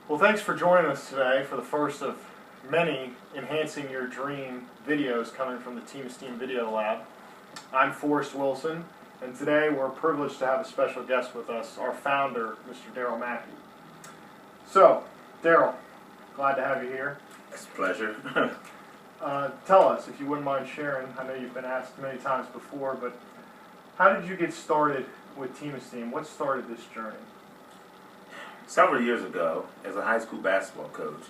Well, thanks for joining us today for the first of many Enhancing Your Dream videos coming from the Teamesteem Video Lab. I'm Forrest Wilson, and today we're privileged to have a special guest with us, our founder, Mr. Daryl Mackey. So, Daryl, glad to have you here. It's a pleasure. Tell us, if you wouldn't mind sharing, I know you've been asked many times before, but how did you get started with Teamesteem? What started this journey? Several years ago, as a high school basketball coach,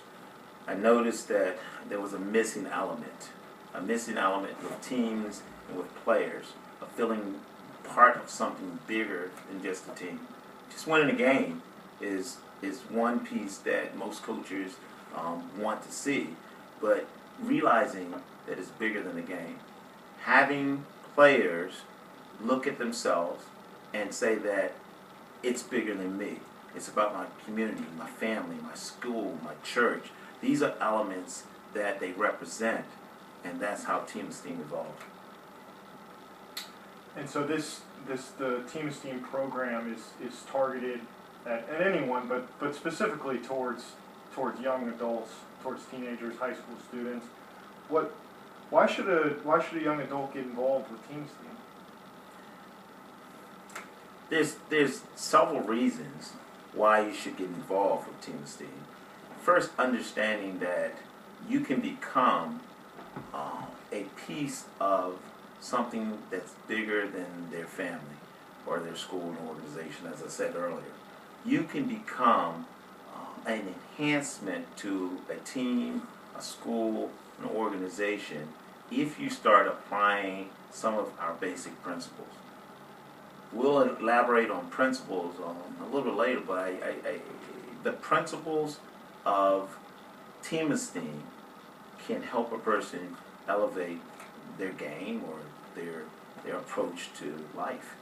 I noticed that there was a missing element with teams and with players, of feeling part of something bigger than just a team. Just winning a game is one piece that most coaches want to see, but realizing that it's bigger than the game. Having players look at themselves and say that it's bigger than me. It's about my community, my family, my school, my church. These are elements that they represent, and that's how Teamesteem evolved. And so the Teamesteem program is targeted at anyone, but specifically towards young adults, towards teenagers, high school students. Why should a young adult get involved with Teamesteem? There's several reasons why you should get involved with Teamesteem. First, understanding that you can become a piece of something that's bigger than their family or their school and organization, as I said earlier. You can become an enhancement to a team, a school, an organization if you start applying some of our basic principles. We'll elaborate on principles a little bit later, but the principles of Teamesteem can help a person elevate their game or their approach to life.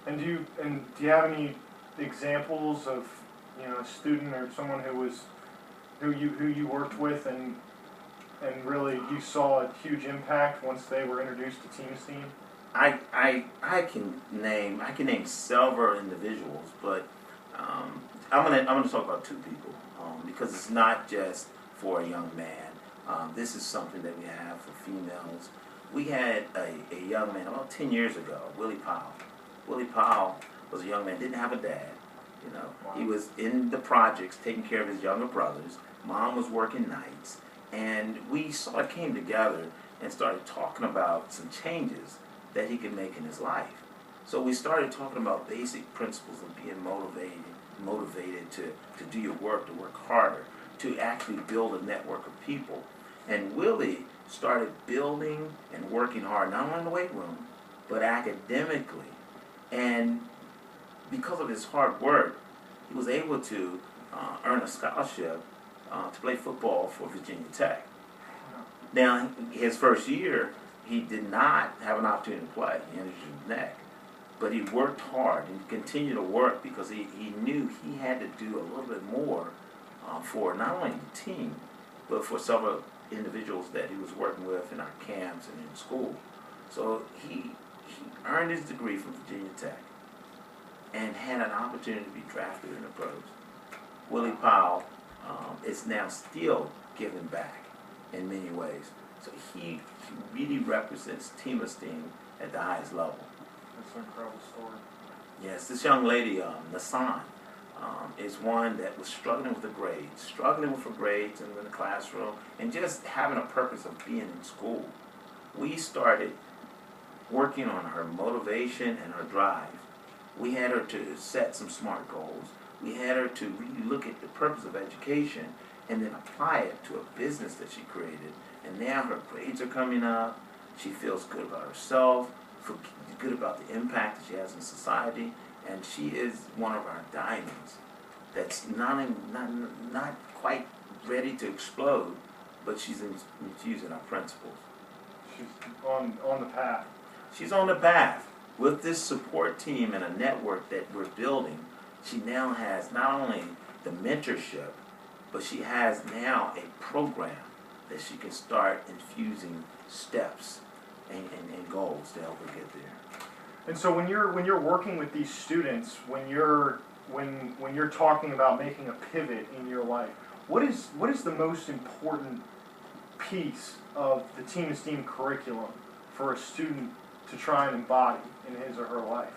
And do you have any examples of a student or someone who you worked with and really you saw a huge impact once they were introduced to Teamesteem? I can name several individuals, but I'm gonna talk about two people because it's not just for a young man. This is something that we have for females. We had a young man about 10 years ago, Willie Powell. Willie Powell was a young man, didn't have a dad. Wow. He was in the projects taking care of his younger brothers. Mom was working nights, and we sort of came together and started talking about some changes that he could make in his life. So we started talking about basic principles of being motivated to do your work, to work harder, to actually build a network of people. And Willie started building and working hard, not only in the weight room, but academically. And because of his hard work, he was able to earn a scholarship to play football for Virginia Tech. Now, his first year, he did not have an opportunity to play. He injured his neck. But he worked hard and continued to work because he knew he had to do a little bit more for not only the team, but for several individuals that he was working with in our camps and in school. So he earned his degree from Virginia Tech and had an opportunity to be drafted in the pros. Willie Powell is now still giving back in many ways. So he really represents Teamesteem at the highest level. That's an incredible story. Yes, this young lady, Nassan, is one that was struggling with her grades in the classroom, and just having a purpose of being in school. We started working on her motivation and her drive. We had her to set some SMART goals. We had her to really look at the purpose of education and then apply it to a business that she created. And now her grades are coming up. She feels good about herself, feels good about the impact that she has in society, and she is one of our diamonds that's not quite ready to explode, but she's infusing our principles. She's on the path. She's on the path. With this support team and a network that we're building, she now has not only the mentorship, but she has now a program that she can start infusing steps and goals to help her get there. And so when you're working with these students, when you're when you're talking about making a pivot in your life, what is the most important piece of the Teamesteem curriculum for a student to try and embody in his or her life?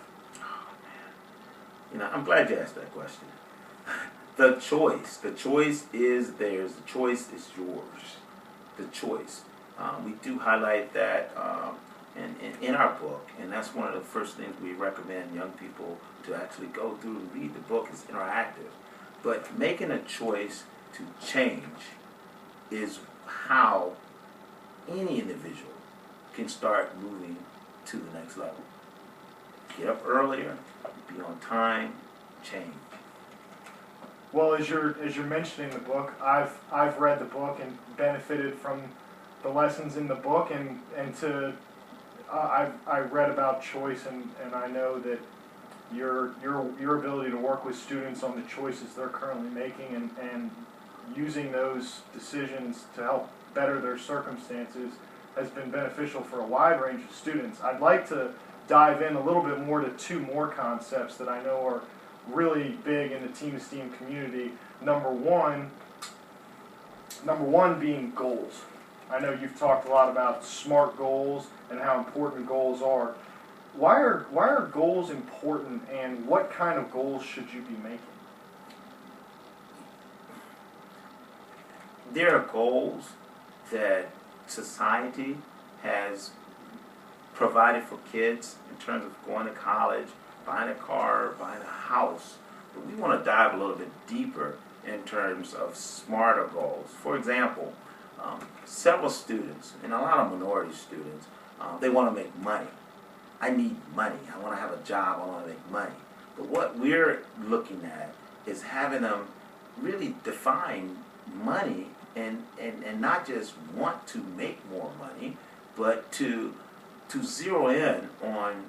You know, I'm glad you asked that question. The choice is theirs. The choice is yours. The choice. We do highlight that in our book, and that's one of the first things we recommend young people to actually go through and read. The book is interactive. But making a choice to change is how any individual can start moving to the next level. Get up earlier, be on time, change. Well, as you're mentioning the book, I've read the book and benefited from the lessons in the book, and I read about choice, and I know that your ability to work with students on the choices they're currently making and using those decisions to help better their circumstances has been beneficial for a wide range of students. I'd like to dive in a little bit more to two more concepts that I know are really big in the Teamesteem community. Number one being goals. I know you've talked a lot about SMART goals and how important goals are. Why are goals important, and what kind of goals should you be making? There are goals that society has provided for kids in terms of going to college, buying a car, buying a house. But we want to dive a little bit deeper in terms of smarter goals. For example, several students, and a lot of minority students, they want to make money. I need money. I want to have a job. I want to make money. But what we're looking at is having them really define money and not just want to make more money, but to zero in on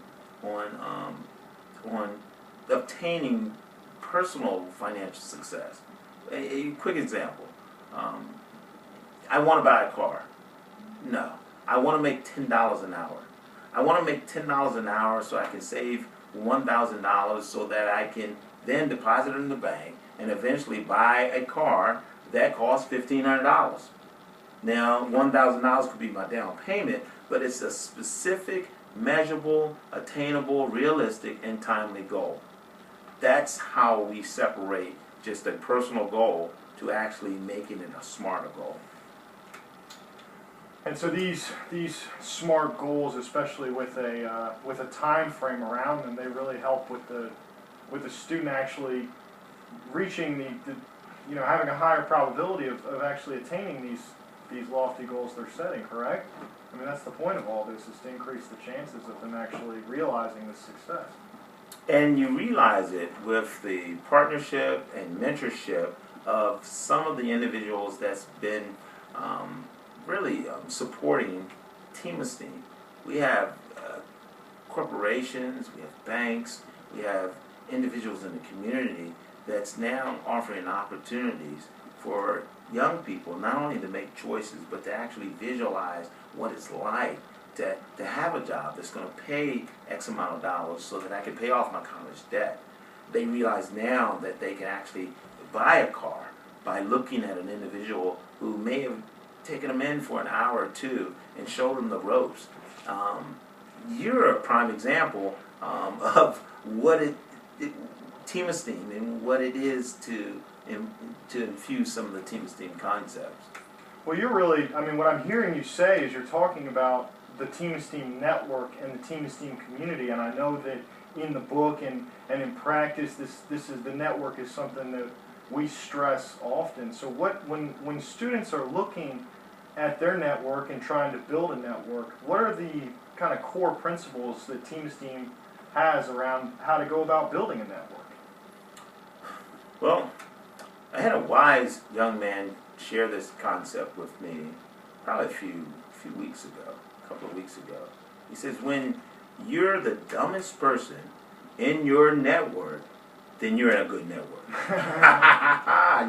obtaining personal financial success. A quick example. I want to buy a car. No. I want to make $10 an hour. I want to make $10 an hour so I can save $1,000 so that I can then deposit it in the bank and eventually buy a car that costs $1,500. Now, $1,000 could be my down payment, but it's a specific, measurable, attainable, realistic, and timely goal. That's how we separate just a personal goal to actually making it a smarter goal. And so these SMART goals, especially with a time frame around them, they really help with the student actually reaching the having a higher probability of actually attaining these lofty goals they're setting. Correct? I mean, that's the point of all this, is to increase the chances of them actually realizing this success. And you realize it with the partnership and mentorship of some of the individuals that's been really supporting Teamesteem. We have corporations, we have banks, we have individuals in the community that's now offering opportunities for young people not only to make choices, but to actually visualize what it's like to have a job that's going to pay X amount of dollars so that I can pay off my college debt. They realize now that they can actually buy a car by looking at an individual who may have taken them in for an hour or two and showed them the ropes. You're a prime example of what Teamesteem and what it is to infuse some of the Teamesteem concepts. Well, you're really, I mean, what I'm hearing you say is you're talking about the Teamesteem network and the Teamesteem community, and I know that in the book and in practice, the network is something that we stress often. So when students are looking at their network and trying to build a network, what are the kind of core principles that Teamesteem has around how to go about building a network? Well, I had a wise young man share this concept with me probably a few weeks ago, a couple of weeks ago. He says, when you're the dumbest person in your network, then you're in a good network.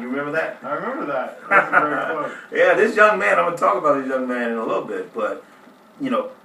You remember that? I remember that. That's a great quote. Yeah, this young man, I'm going to talk about this young man in a little bit, but,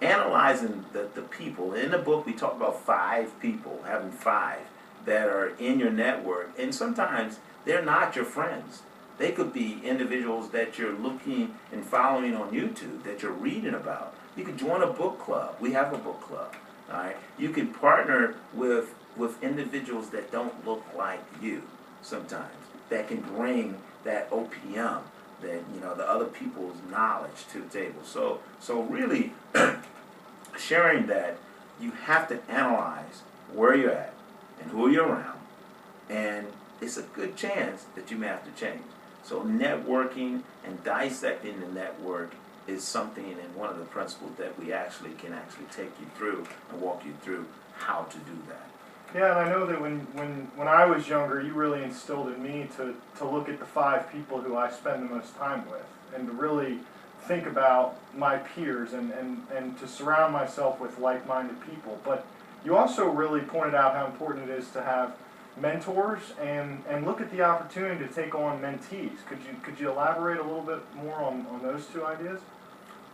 analyzing the people. In the book, we talk about 5 people, having 5 that are in your network, and sometimes they're not your friends. They could be individuals that you're looking and following on YouTube, that you're reading about. You could join a book club. We have a book club. All right. You can partner with individuals that don't look like you sometimes, that can bring that OPM, that the other people's knowledge to the table. So really sharing that, you have to analyze where you're at and who you're around, and it's a good chance that you may have to change. So networking and dissecting the network is something, and one of the principles that we can take you through and walk you through how to do that. Yeah, and I know that when I was younger, you really instilled in me to look at the 5 people who I spend the most time with, and to really think about my peers and to surround myself with like-minded people. But you also really pointed out how important it is to have mentors and look at the opportunity to take on mentees. Could you elaborate a little bit more on those 2 ideas?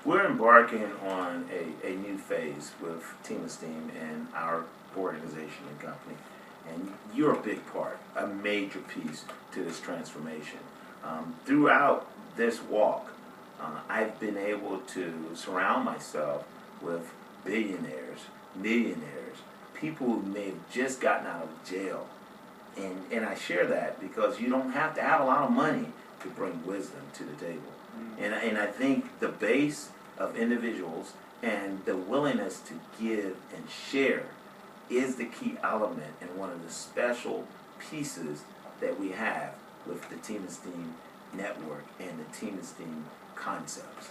We're embarking on a new phase with Teamesteem and our organization and company, and you're a big part, a major piece to this transformation. Throughout this walk, I've been able to surround myself with billionaires, millionaires, people who may have just gotten out of jail. And I share that because you don't have to have a lot of money to bring wisdom to the table. And I think the base of individuals and the willingness to give and share is the key element and one of the special pieces that we have with the Teamesteem network and the Teamesteem concepts.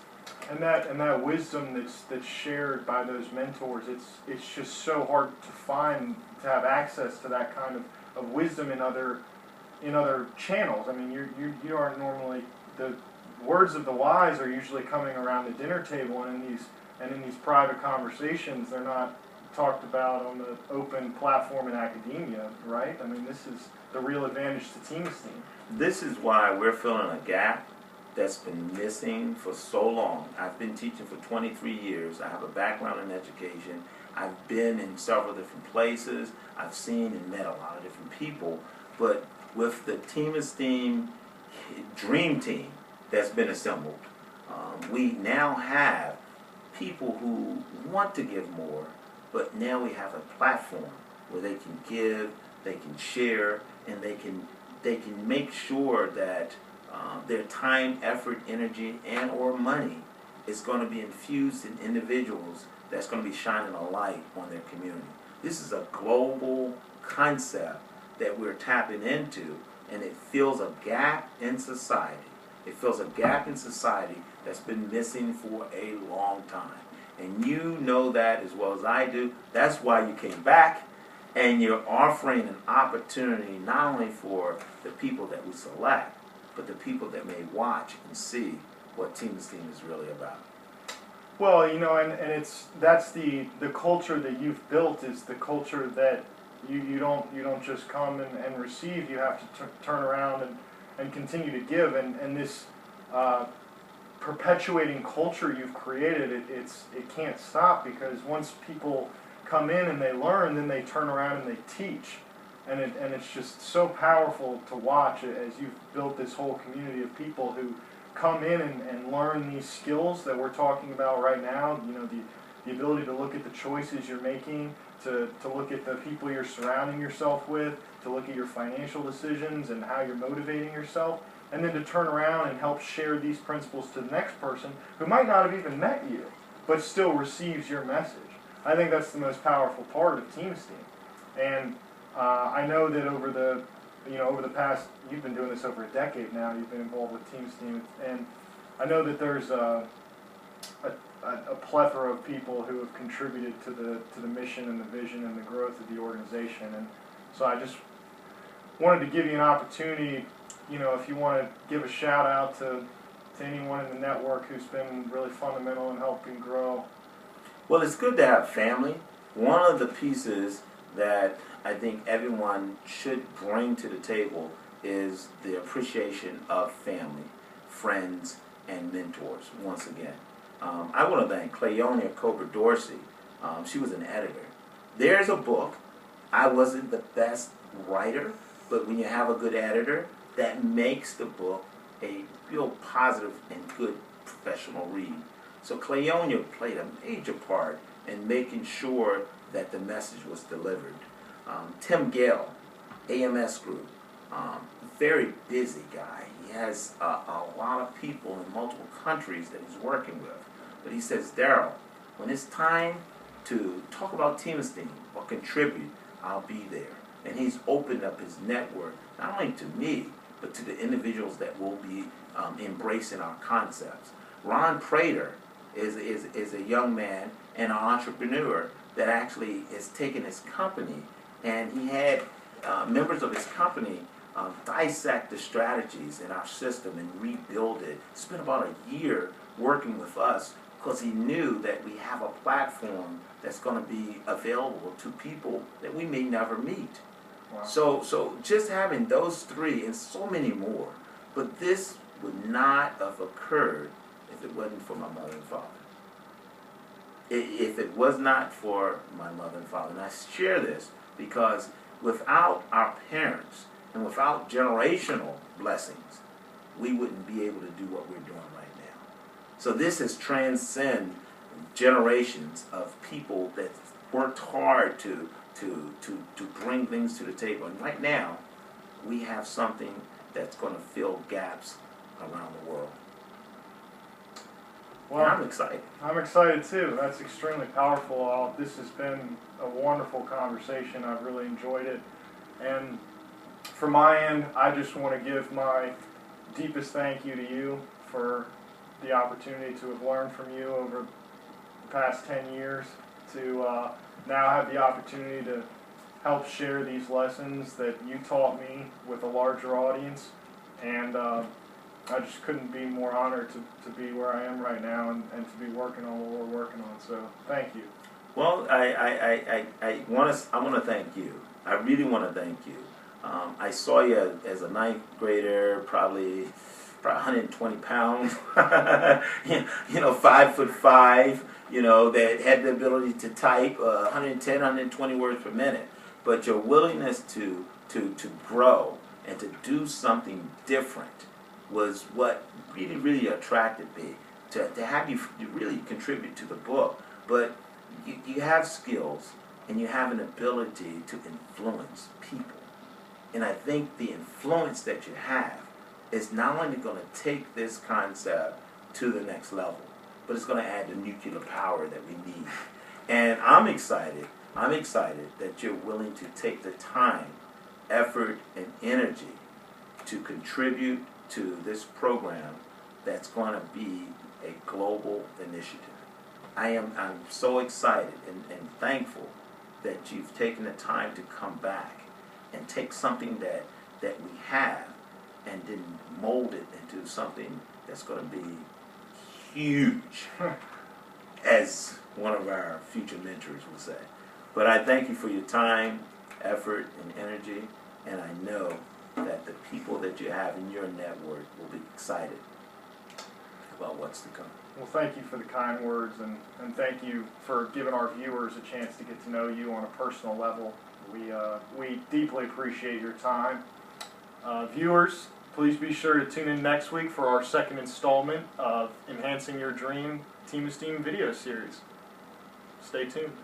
And that wisdom that's shared by those mentors, it's just so hard to find, to have access to that kind of wisdom in other channels. I mean, you aren't normally, the words of the wise are usually coming around the dinner table, and in these private conversations, they're not talked about on the open platform in academia, right? I mean, this is the real advantage to Teamesteem. This is why we're filling a gap that's been missing for so long. I've been teaching for 23 years. I have a background in education. I've been in several different places. I've seen and met a lot of different people. But with the Teamesteem dream team that's been assembled, we now have people who want to give more, but now we have a platform where they can give, they can share, and they can make sure that their time, effort, energy, and or money is going to be infused in individuals that's going to be shining a light on their community. This is a global concept that we're tapping into, and it fills a gap in society. It fills a gap in society that's been missing for a long time. And you know that as well as I do. That's why you came back, and you're offering an opportunity not only for the people that we select, but the people that may watch and see what Teamesteem is really about. Well, and that's the culture that you've built, is the culture that you don't just come and receive. You have to turn around and continue to give, and this perpetuating culture you've created, it can't stop, because once people come in and they learn, then they turn around and they teach. And it's just so powerful to watch as you've built this whole community of people who come in and learn these skills that we're talking about right now. The ability to look at the choices you're making, to look at the people you're surrounding yourself with, to look at your financial decisions and how you're motivating yourself, and then to turn around and help share these principles to the next person who might not have even met you, but still receives your message. I think that's the most powerful part of Teamesteem. And I know that over the past, you've been doing this over a decade now, you've been involved with Teamesteem, and I know that there's a plethora of people who have contributed to the mission and the vision and the growth of the organization. And so I just wanted to give you an opportunity, if you want to give a shout out to anyone in the network who's been really fundamental in helping grow. Well, it's good to have family. One of the pieces that I think everyone should bring to the table is the appreciation of family, friends, and mentors, once again. I want to thank Cleonia Cobra-Dorsey. She was an editor. There's a book. I wasn't the best writer, but when you have a good editor, that makes the book a real positive and good professional read. So Cleonia played a major part in making sure that the message was delivered. Tim Gale, AMS Group, very busy guy. He has a lot of people in multiple countries that he's working with. But he says, Daryl, when it's time to talk about Teamesteem or contribute, I'll be there. And he's opened up his network, not only to me, but to the individuals that will be embracing our concepts. Ron Prater is a young man and an entrepreneur that actually has taken his company, and he had members of his company dissect the strategies in our system and rebuild it. Spent about a year working with us because he knew that we have a platform that's going to be available to people that we may never meet. Wow. So just having those three and so many more, but this would not have occurred if it wasn't for my mother and father. If it was not for my mother and father, and I share this because without our parents and without generational blessings, we wouldn't be able to do what we're doing right now. So this has transcended generations of people that worked hard to bring things to the table. And right now, we have something that's going to fill gaps around the world. Well, and I'm excited. I'm excited too. That's extremely powerful. This has been a wonderful conversation. I've really enjoyed it. And from my end, I just want to give my deepest thank you to you for the opportunity to have learned from you over the past 10 years, to now have the opportunity to help share these lessons that you taught me with a larger audience. And I just couldn't be more honored to be where I am right now and to be working on what we're working on. So thank you. Well, I want to thank you. I really want to thank you. I saw you as a ninth grader, probably 120 pounds, 5'5", that had the ability to type 110, 120 words per minute. But your willingness to grow and to do something different was what really, really attracted me. To have you really contribute to the book. But you have skills and you have an ability to influence people. And I think the influence that you have is not only going to take this concept to the next level, but it's going to add the nuclear power that we need. And I'm excited that you're willing to take the time, effort, and energy to contribute to this program that's going to be a global initiative. I'm so excited and thankful that you've taken the time to come back and take something that we have and then mold it into something that's going to be huge, as one of our future mentors will say. But I thank you for your time, effort, and energy, and I know that the people that you have in your network will be excited about what's to come. Well, thank you for the kind words, and thank you for giving our viewers a chance to get to know you on a personal level. We deeply appreciate your time. Viewers, please be sure to tune in next week for our second installment of Enhancing Your Dream Teamesteem video series. Stay tuned.